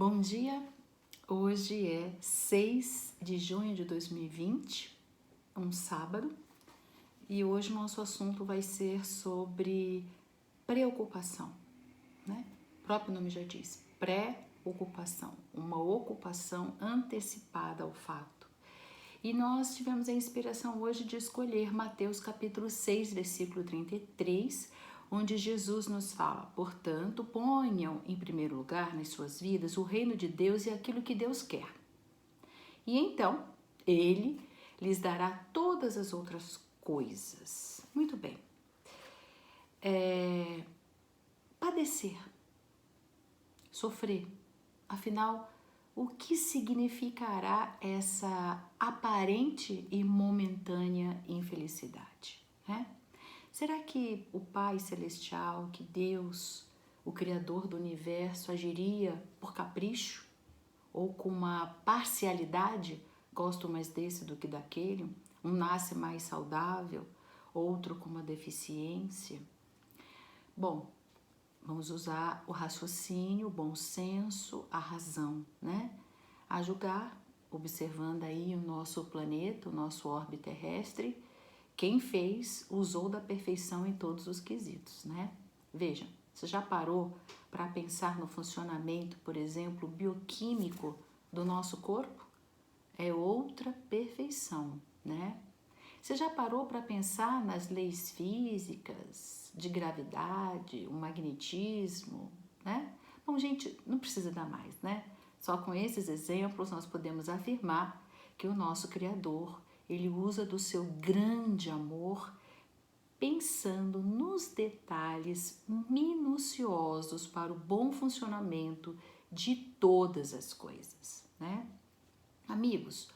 Bom dia, hoje é 6 de junho de 2020, um sábado, e hoje nosso assunto vai ser sobre preocupação, né? O próprio nome já diz, pré-ocupação, uma ocupação antecipada ao fato. E nós tivemos a inspiração hoje de escolher Mateus capítulo 6, versículo 33, onde Jesus nos fala: portanto, ponham em primeiro lugar nas suas vidas o reino de Deus e aquilo que Deus quer. E então, Ele lhes dará todas as outras coisas. Muito bem. Padecer, sofrer, afinal, o que significará essa aparente e momentânea infelicidade, né? Será que o Pai Celestial, que Deus, o Criador do Universo, agiria por capricho? Ou com uma parcialidade? Gosto mais desse do que daquele? Um nasce mais saudável, outro com uma deficiência? Bom, vamos usar o raciocínio, o bom senso, a razão, né? A julgar, observando aí o nosso planeta, o nosso orbe terrestre. Quem fez, usou da perfeição em todos os quesitos, né? Veja, você já parou para pensar no funcionamento, por exemplo, bioquímico do nosso corpo? É outra perfeição, né? Você já parou para pensar nas leis físicas, de gravidade, o magnetismo, né? Bom, gente, não precisa dar mais, né? Só com esses exemplos nós podemos afirmar que o nosso Criador, ele usa do seu grande amor, pensando nos detalhes minuciosos para o bom funcionamento de todas as coisas, né? Amigos,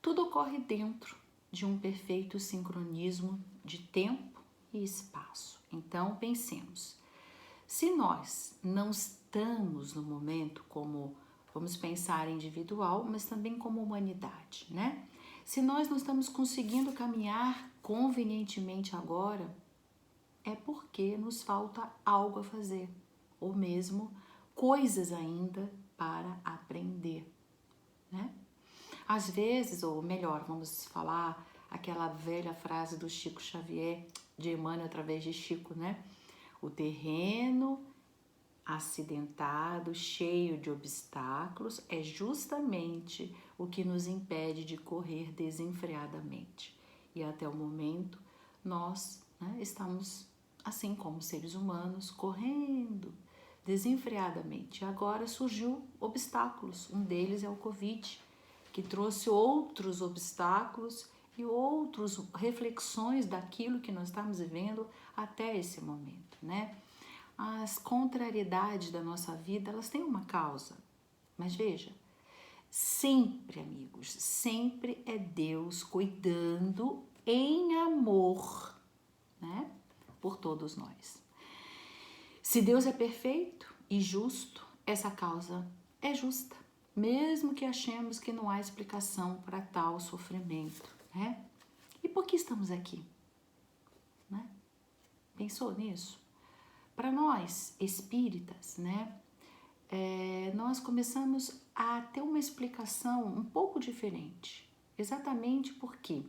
tudo ocorre dentro de um perfeito sincronismo de tempo e espaço. Então, pensemos, se nós não estamos no momento como, vamos pensar individual, mas também como humanidade, né? Se nós não estamos conseguindo caminhar convenientemente agora, é porque nos falta algo a fazer, ou mesmo coisas ainda para aprender, né? Às vezes, ou melhor, vamos falar aquela velha frase do Chico Xavier, de Emmanuel através de Chico, né? O terreno acidentado, cheio de obstáculos, é justamente o que nos impede de correr desenfreadamente. E até o momento, nós, né, estamos, assim como seres humanos, correndo desenfreadamente. E agora surgiu obstáculos, um deles é o Covid, que trouxe outros obstáculos e outras reflexões daquilo que nós estamos vivendo até esse momento, né? As contrariedades da nossa vida, elas têm uma causa. Mas veja, sempre, amigos, sempre é Deus cuidando em amor, né? Por todos nós. Se Deus é perfeito e justo, essa causa é justa, mesmo que achemos que não há explicação para tal sofrimento, né? E por que estamos aqui? Né? Pensou nisso? Para nós, espíritas, né, nós começamos a ter uma explicação um pouco diferente. Exatamente porque,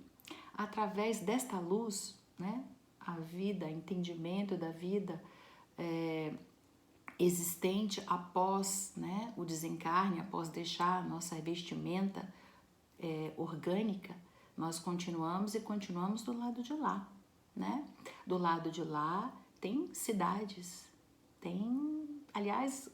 através desta luz, né, a vida, entendimento da vida existente após, né, o desencarne, após deixar a nossa vestimenta orgânica, nós continuamos e continuamos do lado de lá, né? Do lado de lá tem cidades, tem, aliás,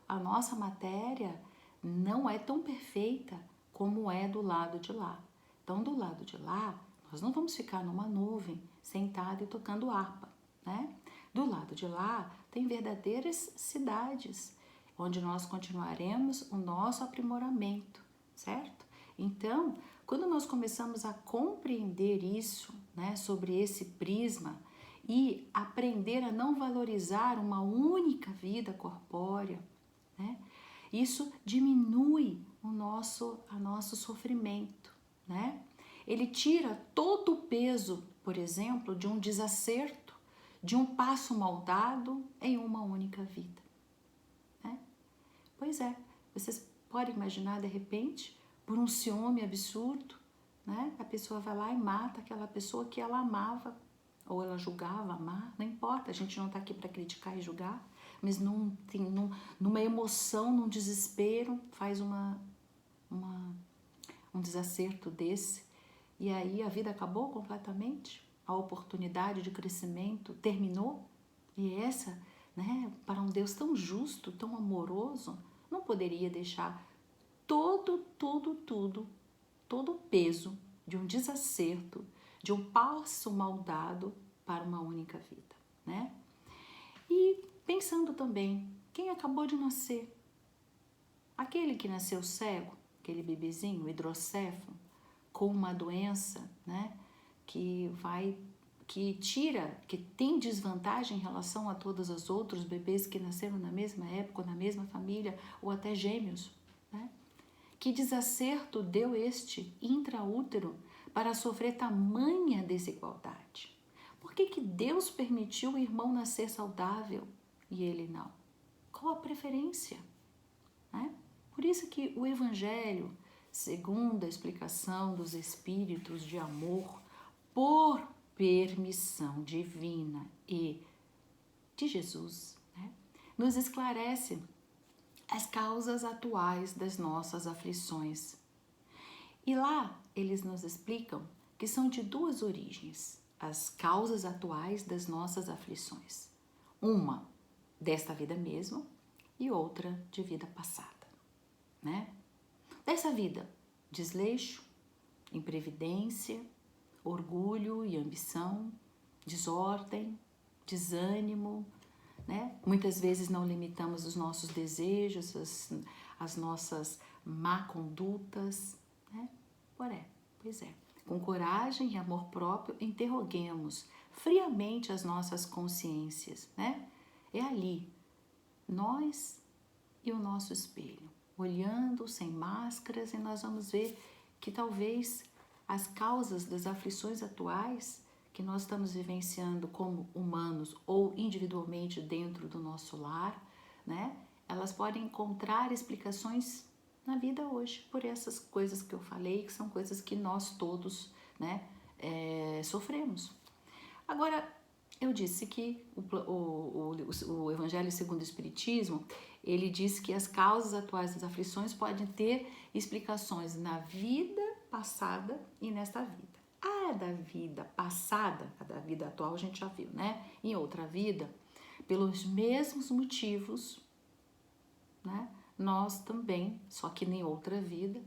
a nossa matéria não é tão perfeita como é do lado de lá. Então, do lado de lá, nós não vamos ficar numa nuvem, sentado e tocando harpa, né? Do lado de lá, tem verdadeiras cidades, onde nós continuaremos o nosso aprimoramento, certo? Então, quando nós começamos a compreender isso, né, sobre esse prisma e aprender a não valorizar uma única vida corpórea, né, isso diminui o nosso sofrimento, né? Ele tira todo o peso, por exemplo, de um desacerto, de um passo mal dado em uma única vida, né? Pois é, Vocês podem imaginar, de repente, por um ciúme absurdo, né? A pessoa vai lá e mata aquela pessoa que ela amava, ou ela julgava amar, não importa, a gente não está aqui para criticar e julgar, mas numa emoção, num desespero, faz um desacerto desse, e aí a vida acabou completamente, a oportunidade de crescimento terminou, e essa, né, para um Deus tão justo, tão amoroso, não poderia deixar todo o peso de um desacerto, de um passo mal dado para uma única vida, né? E pensando também, quem acabou de nascer, aquele que nasceu cego, aquele bebezinho, o hidrocéfalo, com uma doença, né, que tem desvantagem em relação a todos os outros bebês que nasceram na mesma época, na mesma família, ou até gêmeos, né? Que desacerto deu este intraútero para sofrer tamanha desigualdade? Por que Deus permitiu o irmão nascer saudável e ele não? Qual a preferência? Né? Por isso que o Evangelho, segundo a explicação dos Espíritos de amor, por permissão divina e de Jesus, né, nos esclarece as causas atuais das nossas aflições. E lá eles nos explicam que são de duas origens as causas atuais das nossas aflições. Uma desta vida mesmo e outra de vida passada, né? Dessa vida, desleixo, imprevidência, orgulho e ambição, desordem, desânimo, né? Muitas vezes não limitamos os nossos desejos, as nossas má condutas, né? Pois é. Com coragem e amor próprio, interroguemos friamente as nossas consciências, né? É ali, nós e o nosso espelho, olhando sem máscaras, e nós vamos ver que talvez as causas das aflições atuais que nós estamos vivenciando como humanos ou individualmente dentro do nosso lar, né? Elas podem encontrar explicações na vida hoje, por essas coisas que eu falei, que são coisas que nós todos, né, sofremos. Agora, eu disse que o Evangelho segundo o Espiritismo, ele diz que as causas atuais das aflições podem ter explicações na vida passada e nesta vida. A da vida passada, a da vida atual a gente já viu, né? Em outra vida, pelos mesmos motivos, né? Nós também, só que em outra vida,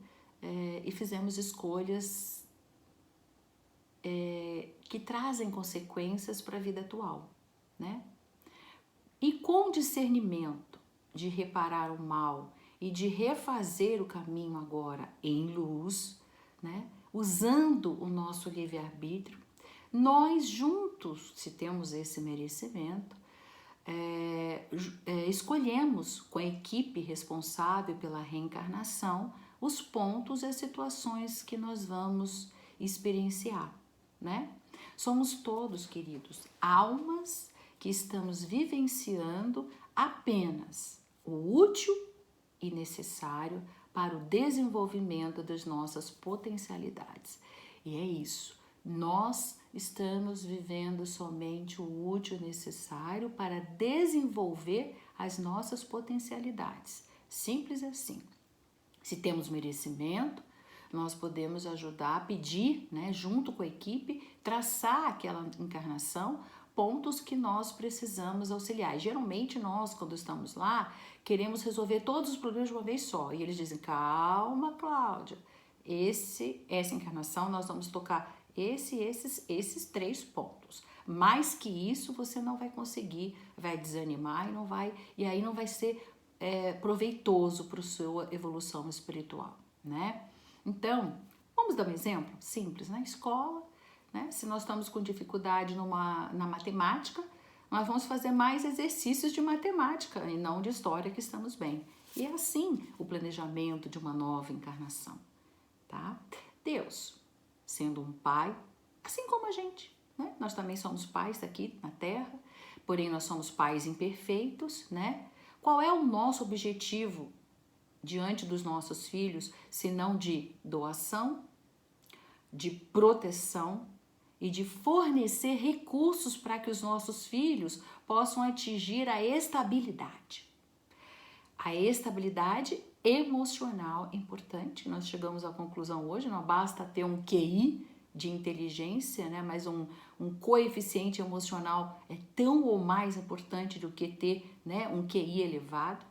e fizemos escolhas que trazem consequências para a vida atual, né? E com discernimento de reparar o mal e de refazer o caminho agora em luz, né? Usando o nosso livre-arbítrio, nós juntos, se temos esse merecimento, escolhemos com a equipe responsável pela reencarnação os pontos e as situações que nós vamos experienciar, né? Somos todos, queridos, almas que estamos vivenciando apenas o útil e necessário para o desenvolvimento das nossas potencialidades. E é isso, nós estamos vivendo somente o útil e necessário para desenvolver as nossas potencialidades. Simples assim. Se temos merecimento, nós podemos ajudar a pedir, né, junto com a equipe, traçar aquela encarnação, pontos que nós precisamos auxiliar. E, geralmente nós, quando estamos lá, queremos resolver todos os problemas de uma vez só. E eles dizem, calma, Cláudia, essa encarnação nós vamos tocar esses 3 pontos. Mais que isso você não vai conseguir, vai desanimar e aí não vai ser proveitoso para a sua evolução espiritual, né? Então, vamos dar um exemplo simples, na escola, né? Se nós estamos com dificuldade na matemática, nós vamos fazer mais exercícios de matemática e não de história, que estamos bem. E é assim o planejamento de uma nova encarnação, tá? Deus, sendo um pai, assim como a gente, né? Nós também somos pais aqui na Terra, porém nós somos pais imperfeitos, né? Qual é o nosso objetivo diante dos nossos filhos, senão de doação, de proteção e de fornecer recursos para que os nossos filhos possam atingir a estabilidade. A estabilidade emocional é importante. Nós chegamos à conclusão hoje, não basta ter um QI de inteligência, né? Mas um coeficiente emocional é tão ou mais importante do que ter, né, um QI elevado.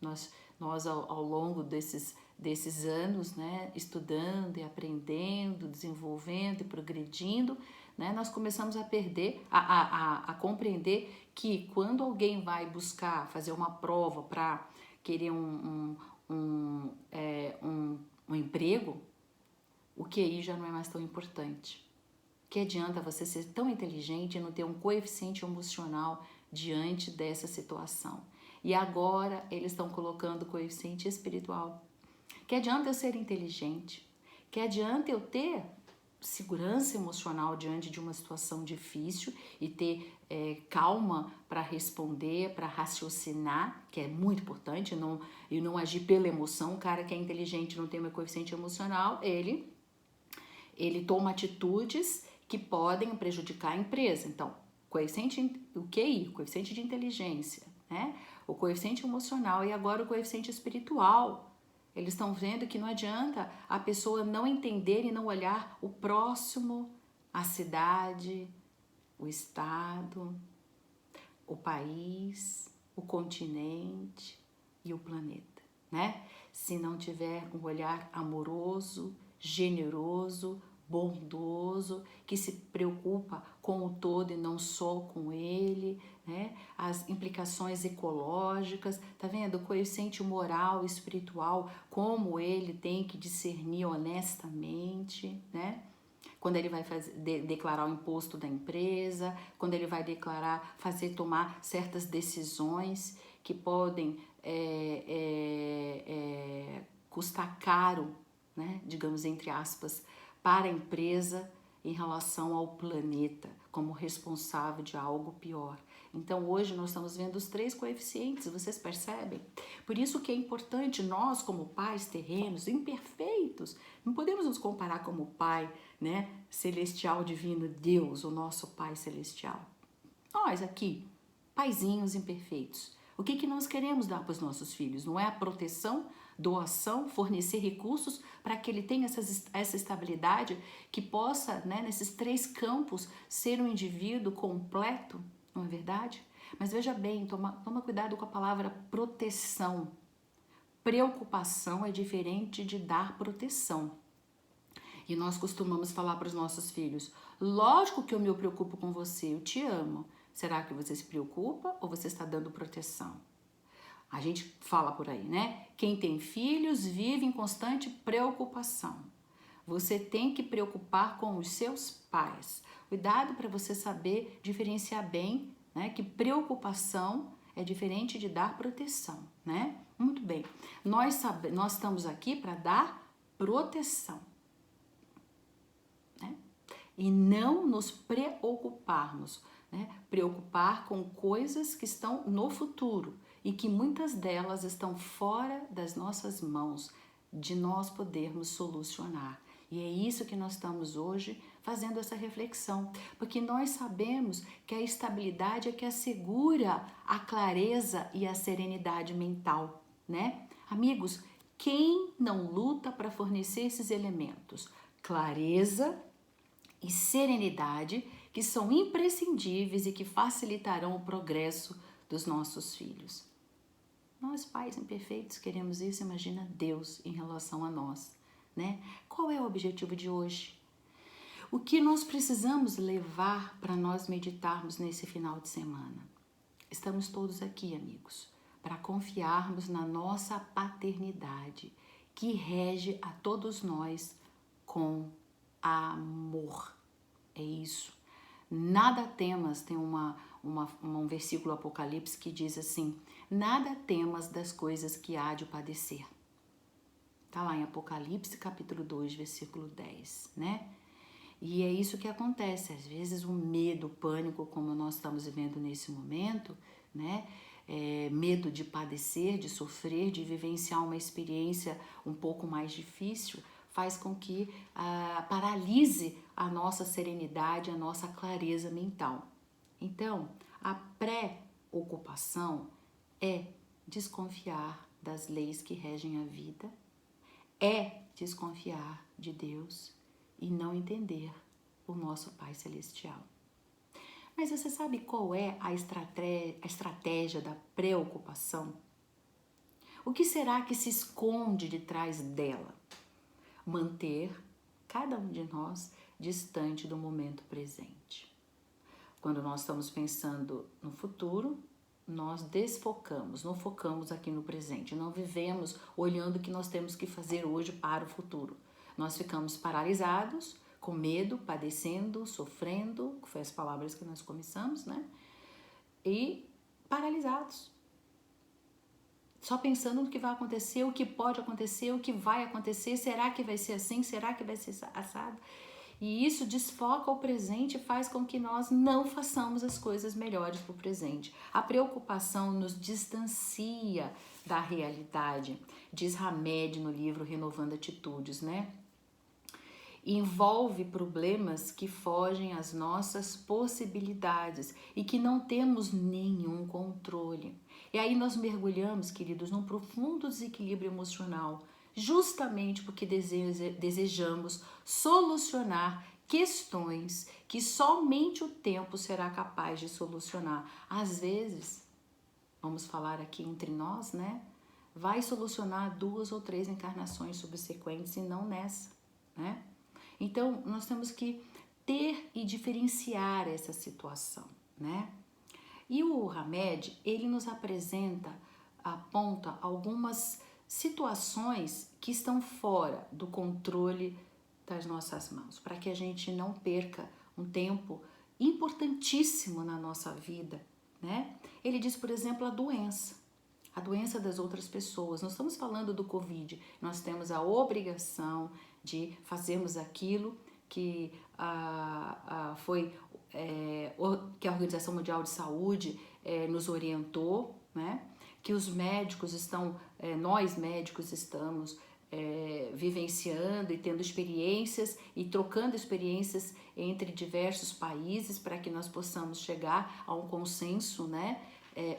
Nós ao longo desses anos, né, estudando e aprendendo, desenvolvendo e progredindo, né, nós começamos a compreender que quando alguém vai buscar fazer uma prova para querer um emprego, o QI já não é mais tão importante. Que adianta você ser tão inteligente e não ter um coeficiente emocional diante dessa situação? E agora eles estão colocando coeficiente espiritual. Que adianta eu ser inteligente? Que adianta eu ter segurança emocional diante de uma situação difícil e ter calma para responder, para raciocinar, que é muito importante, e não agir pela emoção. O cara que é inteligente não tem um coeficiente emocional, ele toma atitudes que podem prejudicar a empresa. Então, o QI, coeficiente de inteligência, né? O coeficiente emocional e agora o coeficiente espiritual. Eles estão vendo que não adianta a pessoa não entender e não olhar o próximo, a cidade, o estado, o país, o continente e o planeta, né? Se não tiver um olhar amoroso, generoso, bondoso, que se preocupa com o todo e não só com ele, né? As implicações ecológicas, tá vendo? O coeficiente moral e espiritual, como ele tem que discernir honestamente, né? Quando ele vai declarar o imposto da empresa, quando ele vai tomar certas decisões que podem custar caro, né? Digamos entre aspas, para a empresa em relação ao planeta, como responsável de algo pior. Então hoje nós estamos vendo os 3 coeficientes, vocês percebem? Por isso que é importante nós, como pais terrenos, imperfeitos, não podemos nos comparar como Pai, né, celestial, divino, Deus, o nosso Pai celestial. Nós aqui, paizinhos imperfeitos, o que nós queremos dar para os nossos filhos? Não é a proteção, doação, fornecer recursos para que ele tenha essa estabilidade, que possa, né, nesses 3 campos, ser um indivíduo completo, não é verdade? Mas veja bem, toma cuidado com a palavra proteção. Preocupação é diferente de dar proteção. E nós costumamos falar para os nossos filhos, lógico que eu me preocupo com você, eu te amo. Será que você se preocupa ou você está dando proteção? A gente fala por aí, né? Quem tem filhos vive em constante preocupação. Você tem que preocupar com os seus pais. Cuidado para você saber diferenciar bem, né? Que preocupação é diferente de dar proteção, né? Muito bem. Nós estamos aqui para dar proteção, né? E não nos preocuparmos, né? Preocupar com coisas que estão no futuro e que muitas delas estão fora das nossas mãos, de nós podermos solucionar. E é isso que nós estamos hoje fazendo essa reflexão, porque nós sabemos que a estabilidade é que assegura a clareza e a serenidade mental, né? Amigos, quem não luta para fornecer esses elementos? Clareza e serenidade, que são imprescindíveis e que facilitarão o progresso dos nossos filhos. Nós, pais imperfeitos, queremos isso, imagina Deus em relação a nós, né? Qual é o objetivo de hoje? O que nós precisamos levar para nós meditarmos nesse final de semana? Estamos todos aqui, amigos, para confiarmos na nossa paternidade, que rege a todos nós com amor. É isso. Nada temas, tem um versículo Apocalipse que diz assim, nada temas das coisas que há de padecer. Tá lá em Apocalipse, capítulo 2, versículo 10, né? E é isso que acontece, às vezes o medo, o pânico, como nós estamos vivendo nesse momento, né? medo de padecer, de sofrer, de vivenciar uma experiência um pouco mais difícil, faz com que paralise a nossa serenidade, a nossa clareza mental. Então, a preocupação é desconfiar das leis que regem a vida, é desconfiar de Deus e não entender o nosso Pai Celestial. Mas você sabe qual é a estratégia da preocupação? O que será que se esconde de trás dela? Manter cada um de nós distante do momento presente. Quando nós estamos pensando no futuro, nós desfocamos, não focamos aqui no presente, não vivemos olhando o que nós temos que fazer hoje para o futuro. Nós ficamos paralisados, com medo, padecendo, sofrendo, que foi as palavras que nós começamos, né? E paralisados. Só pensando no que vai acontecer, o que pode acontecer, o que vai acontecer, será que vai ser assim, será que vai ser assado? E isso desfoca o presente e faz com que nós não façamos as coisas melhores para o presente. A preocupação nos distancia da realidade, diz Hamed no livro Renovando Atitudes, né? Envolve problemas que fogem às nossas possibilidades e que não temos nenhum controle. E aí nós mergulhamos, queridos, num profundo desequilíbrio emocional, justamente porque desejamos solucionar questões que somente o tempo será capaz de solucionar. Às vezes, vamos falar aqui entre nós, né? Vai solucionar 2 ou 3 encarnações subsequentes e não nessa, né? Então, nós temos que ter e diferenciar essa situação, né? E o Hamed, ele nos aponta algumas situações que estão fora do controle das nossas mãos, para que a gente não perca um tempo importantíssimo na nossa vida, né? Ele diz, por exemplo, a doença das outras pessoas. Nós estamos falando do Covid, nós temos a obrigação de fazermos aquilo que que a Organização Mundial de Saúde nos orientou, né? Que os médicos nós médicos estamos vivenciando e tendo experiências e trocando experiências entre diversos países para que nós possamos chegar a um consenso, né?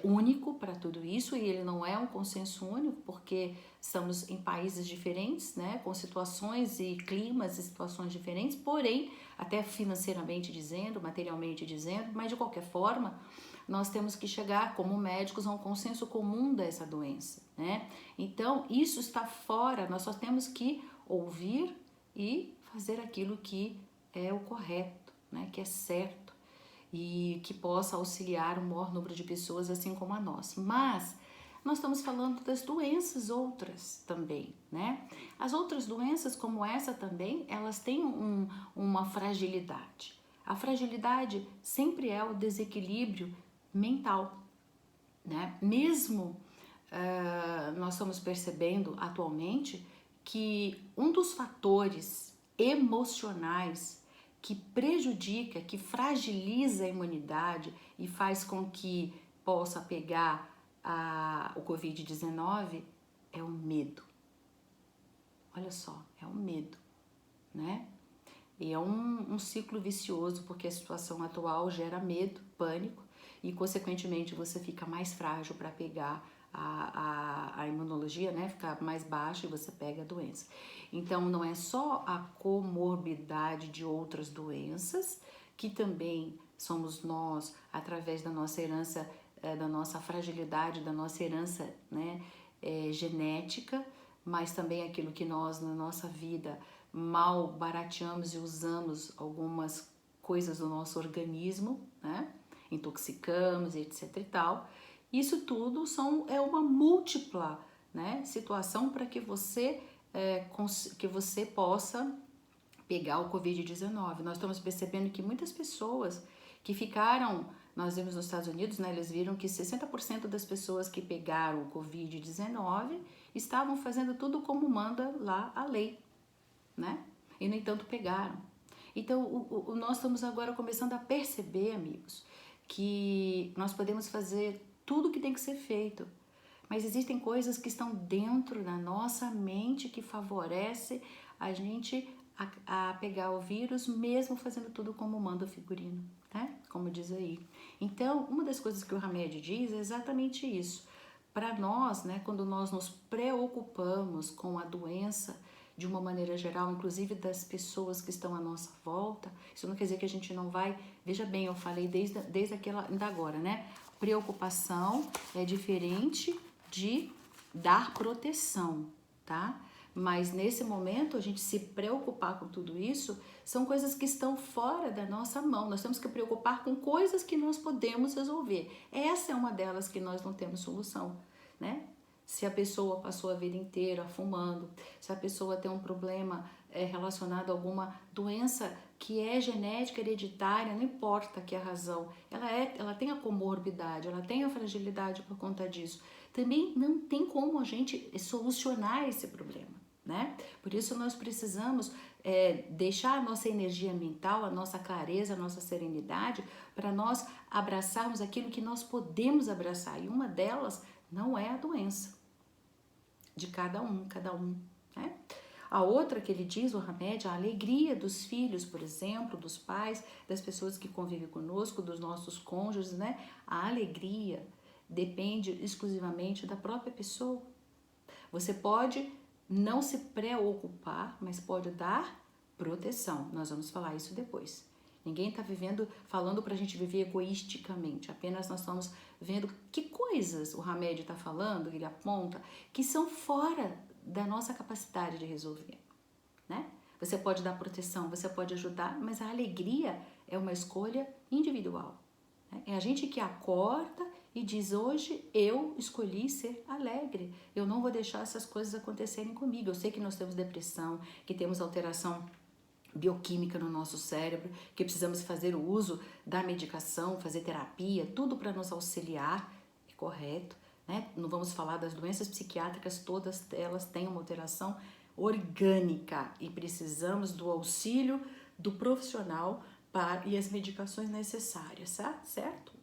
Único para tudo isso, e ele não é um consenso único porque estamos em países diferentes, né, com situações e climas e situações diferentes, porém, até financeiramente dizendo, materialmente dizendo, mas de qualquer forma, nós temos que chegar como médicos a um consenso comum dessa doença, né? Então, isso está fora, nós só temos que ouvir e fazer aquilo que é o correto, né, que é certo, e que possa auxiliar o maior número de pessoas, assim como a nós. Mas nós estamos falando das doenças outras também, né? As outras doenças, como essa também, elas têm uma fragilidade. A fragilidade sempre é o desequilíbrio mental, né? Mesmo nós estamos percebendo atualmente que um dos fatores emocionais que prejudica, que fragiliza a imunidade e faz com que possa pegar o Covid-19 é o medo. Olha só, é o medo, né? E é um ciclo vicioso, porque a situação atual gera medo, pânico, e consequentemente você fica mais frágil para pegar a imunologia, né? Fica mais baixa e você pega a doença. Então, não é só a comorbidade de outras doenças, que também somos nós, através da nossa herança, da nossa fragilidade, da nossa herança, né, genética, mas também aquilo que nós, na nossa vida, mal barateamos e usamos algumas coisas do nosso organismo, né, intoxicamos, etc e tal. Isso tudo é uma múltipla, né, situação para que você possa pegar o Covid-19. Nós estamos percebendo que muitas pessoas que ficaram, nós vimos nos Estados Unidos, né, eles viram que 60% das pessoas que pegaram o Covid-19 estavam fazendo tudo como manda lá a lei, né? E, no entanto, pegaram. Então, nós estamos agora começando a perceber, amigos, que nós podemos fazer tudo que tem que ser feito. Mas existem coisas que estão dentro da nossa mente que favorece a gente a pegar o vírus, mesmo fazendo tudo como manda o figurino, né? Como diz aí. Então, uma das coisas que o Hamed diz é exatamente isso. Para nós, né, quando nós nos preocupamos com a doença de uma maneira geral, inclusive das pessoas que estão à nossa volta, isso não quer dizer que a gente não vai... Veja bem, eu falei desde aquela, ainda agora, né? Preocupação é diferente de dar proteção, tá? Mas nesse momento, a gente se preocupar com tudo isso são coisas que estão fora da nossa mão. Nós temos que preocupar com coisas que nós podemos resolver. Essa é uma delas que nós não temos solução, né? Se a pessoa passou a vida inteira fumando, se a pessoa tem um problema relacionado a alguma doença que é genética, hereditária, não importa que a razão, ela tem a comorbidade, ela tem a fragilidade por conta disso. Também não tem como a gente solucionar esse problema, né? Por isso nós precisamos deixar a nossa energia mental, a nossa clareza, a nossa serenidade, para nós abraçarmos aquilo que nós podemos abraçar. E uma delas não é a doença de cada um, né? A outra que ele diz, o Hamed, a alegria dos filhos, por exemplo, dos pais, das pessoas que convivem conosco, dos nossos cônjuges, né? A alegria depende exclusivamente da própria pessoa. Você pode não se preocupar, mas pode dar proteção. Nós vamos falar isso depois. Ninguém está falando para a gente viver egoisticamente. Apenas nós estamos vendo que coisas o Hamed está falando, ele aponta, que são fora da nossa capacidade de resolver, né? Você pode dar proteção, você pode ajudar, mas a alegria é uma escolha individual, né? É a gente que acorda e diz, hoje eu escolhi ser alegre, eu não vou deixar essas coisas acontecerem comigo. Eu sei que nós temos depressão, que temos alteração bioquímica no nosso cérebro, que precisamos fazer o uso da medicação, fazer terapia, tudo para nos auxiliar, é correto, né? Não vamos falar das doenças psiquiátricas, todas elas têm uma alteração orgânica e precisamos do auxílio do profissional e as medicações necessárias, certo?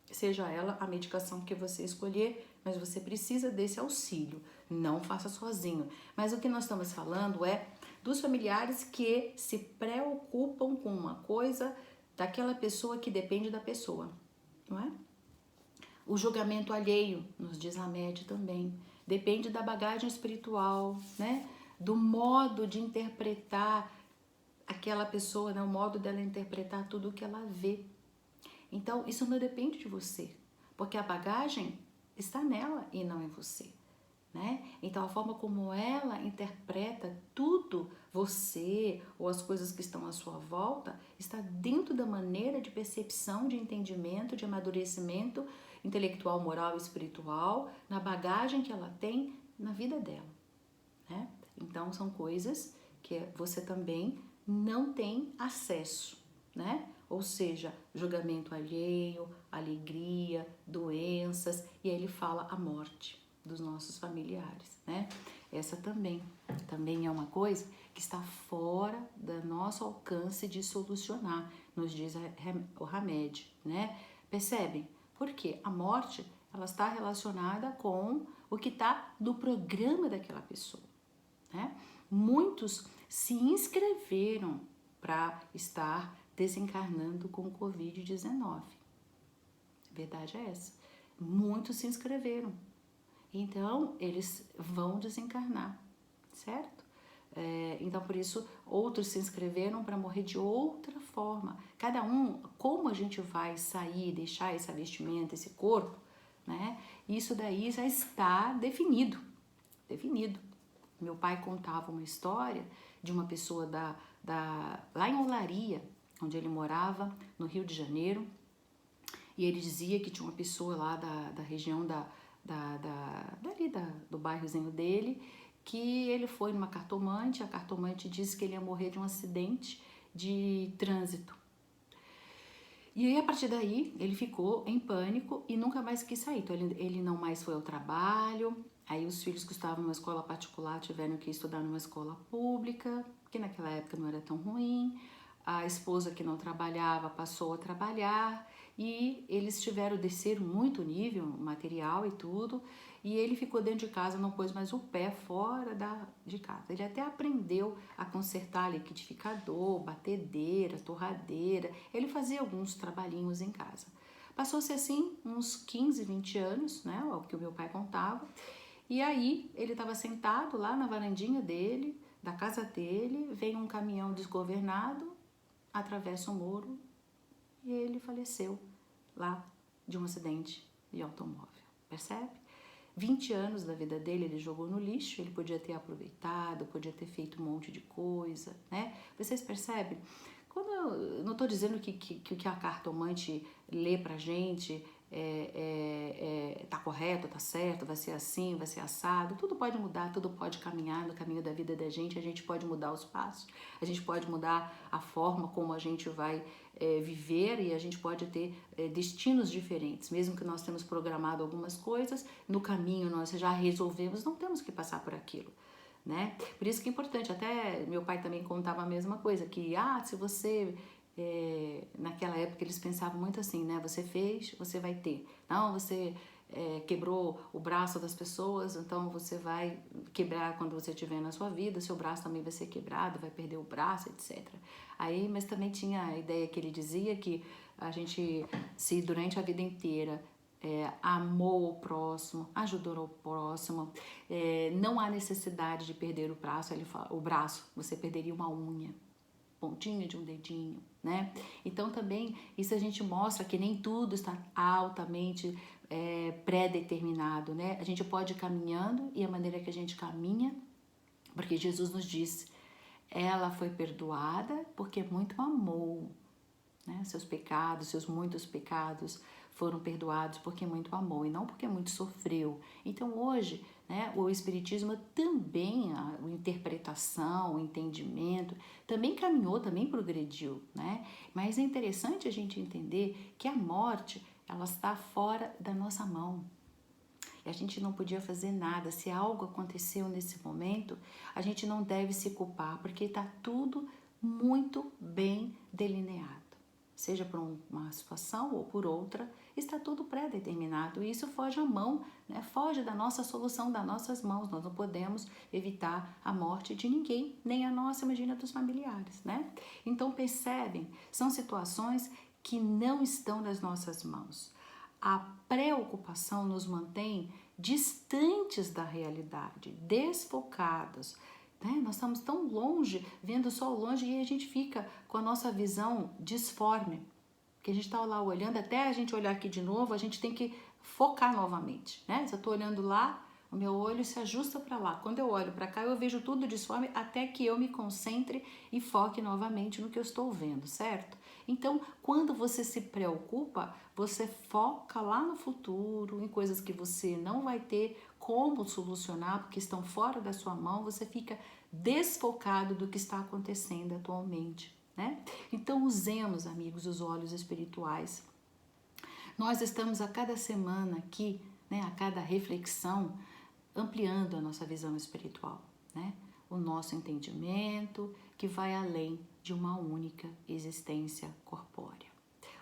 Seja ela a medicação que você escolher, mas você precisa desse auxílio, não faça sozinho. Mas o que nós estamos falando é dos familiares que se preocupam com uma coisa daquela pessoa que depende da pessoa, não é? O julgamento alheio, nos diz Hamed também, depende da bagagem espiritual, né? Do modo de interpretar aquela pessoa, né? O modo dela interpretar tudo o que ela vê. Então, isso não depende de você, porque a bagagem está nela e não em você, né? Então, a forma como ela interpreta tudo, você ou as coisas que estão à sua volta, está dentro da maneira de percepção, de entendimento, de amadurecimento intelectual, moral e espiritual, na bagagem que ela tem na vida dela, né? Então, são coisas que você também não tem acesso, né? Ou seja, julgamento alheio, alegria, doenças, e aí ele fala a morte dos nossos familiares, né? Essa também é uma coisa que está fora do nosso alcance de solucionar, nos diz o Hamed, né? Percebem? Porque a morte, ela está relacionada com o que está no programa daquela pessoa, né? Muitos se inscreveram para estar desencarnando com o Covid-19. A verdade é essa. Muitos se inscreveram. Então, eles vão desencarnar, certo? Então, por isso, outros se inscreveram para morrer de outra forma. Cada um, como a gente vai sair, deixar essa vestimenta, esse corpo, né? Isso daí já está definido. Meu pai contava uma história de uma pessoa lá em Olaria, onde ele morava, no Rio de Janeiro, e ele dizia que tinha uma pessoa lá da região do bairrozinho dele, que ele foi numa cartomante, a cartomante disse que ele ia morrer de um acidente de trânsito. E aí, a partir daí, ele ficou em pânico e nunca mais quis sair. Então, ele não mais foi ao trabalho. Aí, os filhos que estavam numa escola particular tiveram que estudar numa escola pública, que naquela época não era tão ruim. a esposa que não trabalhava passou a trabalhar e eles desceram muito o nível material e tudo, e ele ficou dentro de casa, não pôs mais o pé fora de casa. Ele até aprendeu a consertar liquidificador, batedeira, torradeira, ele fazia alguns trabalhinhos em casa. Passou-se assim uns 15, 20 anos, né, o que o meu pai contava, e aí ele estava sentado lá na varandinha dele, da casa dele, vem um caminhão desgovernado, atravessa o muro e ele faleceu lá de um acidente de automóvel, percebe? 20 anos da vida dele ele jogou no lixo, ele podia ter aproveitado, podia ter feito um monte de coisa, né? Vocês percebem? Eu não estou dizendo que a cartomante lê pra gente tá correto, tá certo, vai ser assim, vai ser assado, tudo pode mudar, tudo pode caminhar no caminho da vida da gente, a gente pode mudar os passos, a gente pode mudar a forma como a gente vai viver e a gente pode ter destinos diferentes, mesmo que nós temos programado algumas coisas, no caminho nós já resolvemos, não temos que passar por aquilo. Né? Por isso que é importante, até meu pai também contava a mesma coisa, que se você, naquela época eles pensavam muito assim, né? Você fez, você vai ter. Não, você quebrou o braço das pessoas, então você vai quebrar quando você estiver na sua vida, seu braço também vai ser quebrado, vai perder o braço, etc. Aí, mas também tinha a ideia que ele dizia que a gente, se durante a vida inteira amou o próximo, ajudou o próximo, não há necessidade de perder o braço, você perderia uma unha, pontinha de um dedinho, né? Então também isso a gente mostra que nem tudo está altamente pré-determinado, né? A gente pode ir caminhando e a maneira que a gente caminha, porque Jesus nos disse, ela foi perdoada porque muito amou, né? Seus pecados, seus muitos pecados foram perdoados porque muito amou e não porque muito sofreu. Então hoje, né, o Espiritismo também, a interpretação, o entendimento, também caminhou, também progrediu, né? Mas é interessante a gente entender que a morte, ela está fora da nossa mão. E a gente não podia fazer nada. Se algo aconteceu nesse momento, a gente não deve se culpar, porque está tudo muito bem delineado. Seja por uma situação ou por outra, está tudo pré-determinado e isso foge à mão, né? Foge da nossa solução, das nossas mãos. Nós não podemos evitar a morte de ninguém, nem a nossa, imagina, dos familiares, né? Então percebem, são situações que não estão nas nossas mãos. A preocupação nos mantém distantes da realidade, desfocados. Nós estamos tão longe, vendo só longe, e a gente fica com a nossa visão disforme. Porque a gente está lá olhando, até a gente olhar aqui de novo, a gente tem que focar novamente. Né? Se eu estou olhando lá, o meu olho se ajusta para lá. Quando eu olho para cá, eu vejo tudo disforme até que eu me concentre e foque novamente no que eu estou vendo, certo? Então, quando você se preocupa, você foca lá no futuro, em coisas que você não vai ter como solucionar, porque estão fora da sua mão, você fica desfocado do que está acontecendo atualmente, né? Então, usemos, amigos, os olhos espirituais. Nós estamos a cada semana aqui, né, a cada reflexão, ampliando a nossa visão espiritual, né? O nosso entendimento que vai além de uma única existência corpórea.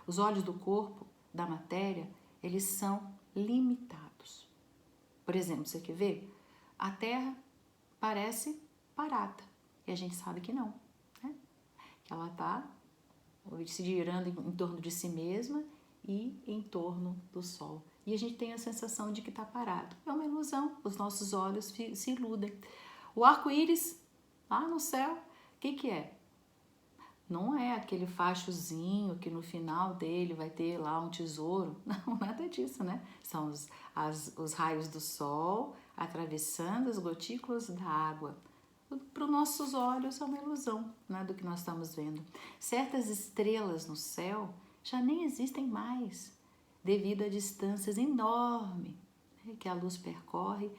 Os olhos do corpo, da matéria, eles são limitados. Por exemplo, você quer ver? A Terra parece parada e a gente sabe que não, né? Que ela está se girando em torno de si mesma e em torno do Sol. E a gente tem a sensação de que está parado. É uma ilusão, os nossos olhos se iludem. O arco-íris, lá no céu, o que é? Não é aquele fachozinho que no final dele vai ter lá um tesouro. Não, nada disso, né? São os raios do sol atravessando as gotículas da água. Para os nossos olhos é uma ilusão, né, do que nós estamos vendo. Certas estrelas no céu já nem existem mais, devido a distâncias enormes, né, que a luz percorre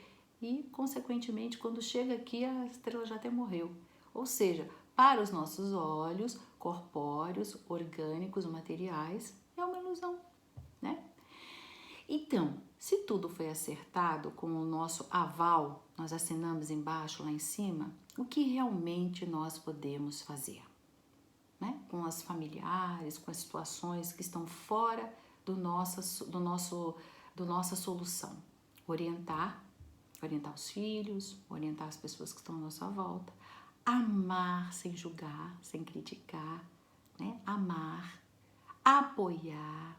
e, consequentemente, quando chega aqui, a estrela já até morreu. Ou seja, para os nossos olhos corpóreos, orgânicos, materiais, é uma ilusão, né? Então, se tudo foi acertado com o nosso aval, nós assinamos embaixo, lá em cima, o que realmente nós podemos fazer? né? Com as familiares, com as situações que estão fora do nossa solução. Orientar os filhos, orientar as pessoas que estão à nossa volta, amar sem julgar, sem criticar, né? Amar, apoiar,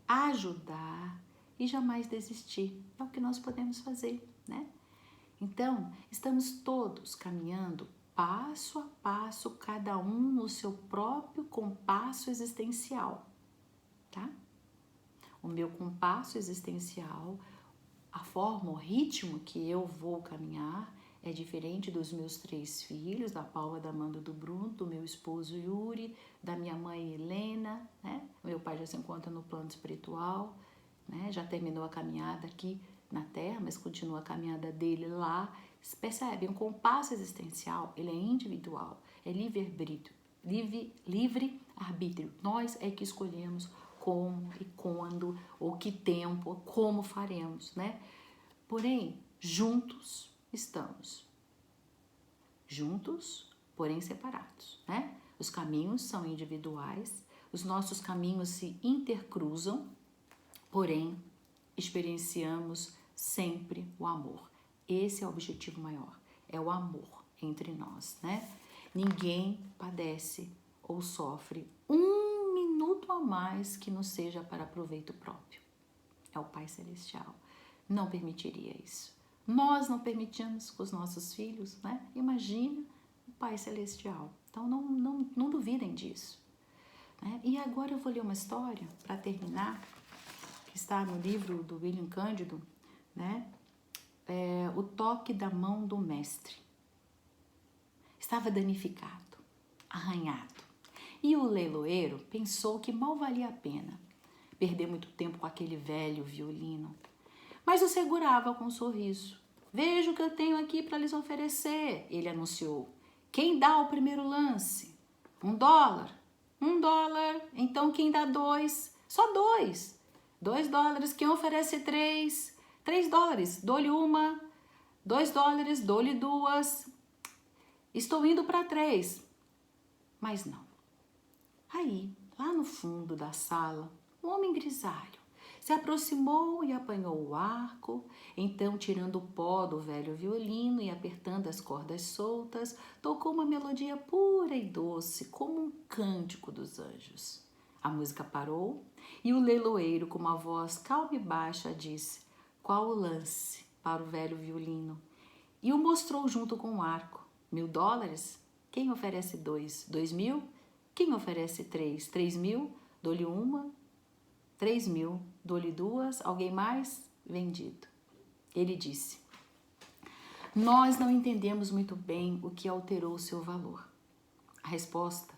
ajudar e jamais desistir. É o que nós podemos fazer, né? Então, estamos todos caminhando passo a passo, cada um no seu próprio compasso existencial, tá? O meu compasso existencial, a forma, o ritmo que eu vou caminhar é diferente dos meus 3 filhos, da Paula, da Amanda, do Bruno, do meu esposo Yuri, da minha mãe Helena, né? Meu pai já se encontra no plano espiritual, né? Já terminou a caminhada aqui na Terra, mas continua a caminhada dele lá. Percebe? Um compasso existencial, ele é individual, é livre-arbítrio, livre-arbítrio. Nós é que escolhemos como e quando, ou que tempo, como faremos, né? Porém, juntos estamos. Juntos, porém separados, né? Os caminhos são individuais, os nossos caminhos se intercruzam, porém, experienciamos sempre o amor. Esse é o objetivo maior, é o amor entre nós, né? Ninguém padece ou sofre um minuto a mais que não seja para proveito próprio. É o Pai Celestial. Não permitiria isso. Nós não permitimos com os nossos filhos, né? Imagina o Pai Celestial. Então, não duvidem disso, né? E agora eu vou ler uma história, para terminar, que está no livro do William Cândido, né? O toque da mão do mestre. Estava danificado, arranhado. E o leiloeiro pensou que mal valia a pena perder muito tempo com aquele velho violino, mas o segurava com um sorriso. Veja o que eu tenho aqui para lhes oferecer, ele anunciou. Quem dá o primeiro lance? $1. $1. Então quem dá 2? Só 2. $2. Quem oferece 3? $3. Dou-lhe uma. $2. Dou-lhe 2. Estou indo para 3. Mas não. Aí, lá no fundo da sala, um homem grisalho se aproximou e apanhou o arco, então, tirando o pó do velho violino e apertando as cordas soltas, tocou uma melodia pura e doce, como um cântico dos anjos. A música parou e o leiloeiro, com uma voz calma e baixa, disse: qual o lance para o velho violino? E o mostrou junto com o arco. $1.000? Quem oferece 2? 2.000? Quem oferece 3? 3.000? Dou-lhe uma. 3.000. Dou-lhe 2. Alguém mais? Vendido. Ele disse: nós não entendemos muito bem o que alterou o seu valor. A resposta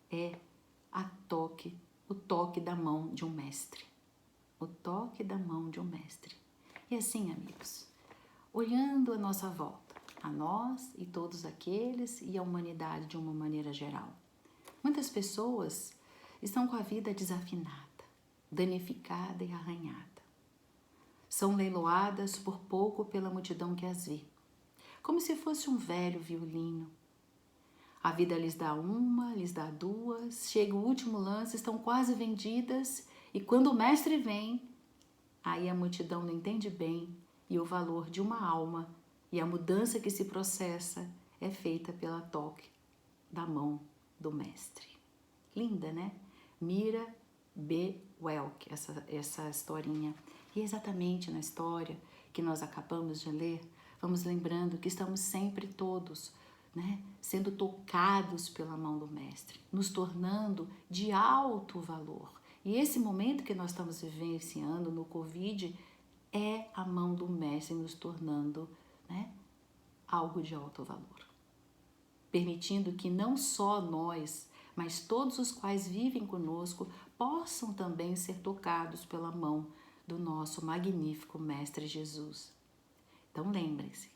é o toque da mão de um mestre. O toque da mão de um mestre. E assim, amigos, olhando a nossa volta, a nós e todos aqueles e a humanidade de uma maneira geral, muitas pessoas estão com a vida desafinada, danificada e arranhada. São leiloadas por pouco pela multidão que as vê, como se fosse um velho violino. A vida lhes dá uma, lhes dá 2, chega o último lance, estão quase vendidas, e quando o mestre vem, aí a multidão não entende bem e o valor de uma alma e a mudança que se processa é feita pela toque da mão do mestre. Linda, né? Mira B. Welk, essa historinha. E exatamente na história que nós acabamos de ler, vamos lembrando que estamos sempre todos, né, sendo tocados pela mão do mestre, nos tornando de alto valor. E esse momento que nós estamos vivenciando no Covid é a mão do mestre nos tornando, né, algo de alto valor. Permitindo que não só nós, mas todos os quais vivem conosco possam também ser tocados pela mão do nosso magnífico Mestre Jesus. Então lembrem-se,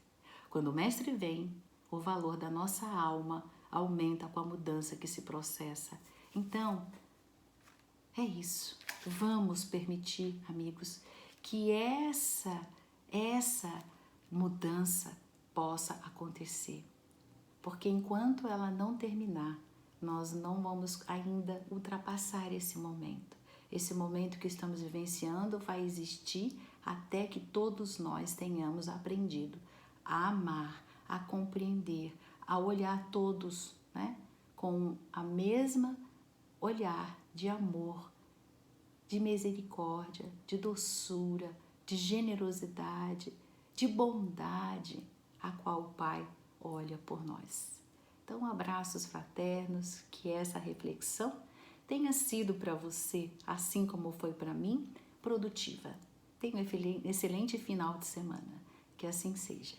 quando o Mestre vem, o valor da nossa alma aumenta com a mudança que se processa. Então, é isso. Vamos permitir, amigos, que essa mudança possa acontecer. Porque enquanto ela não terminar, nós não vamos ainda ultrapassar esse momento. Esse momento que estamos vivenciando vai existir até que todos nós tenhamos aprendido a amar, a compreender, a olhar todos, né, com a mesma olhar de amor, de misericórdia, de doçura, de generosidade, de bondade, a qual o Pai olha por nós. Então, abraços fraternos, que essa reflexão tenha sido para você, assim como foi para mim, produtiva. Tenha um excelente final de semana. Que assim seja.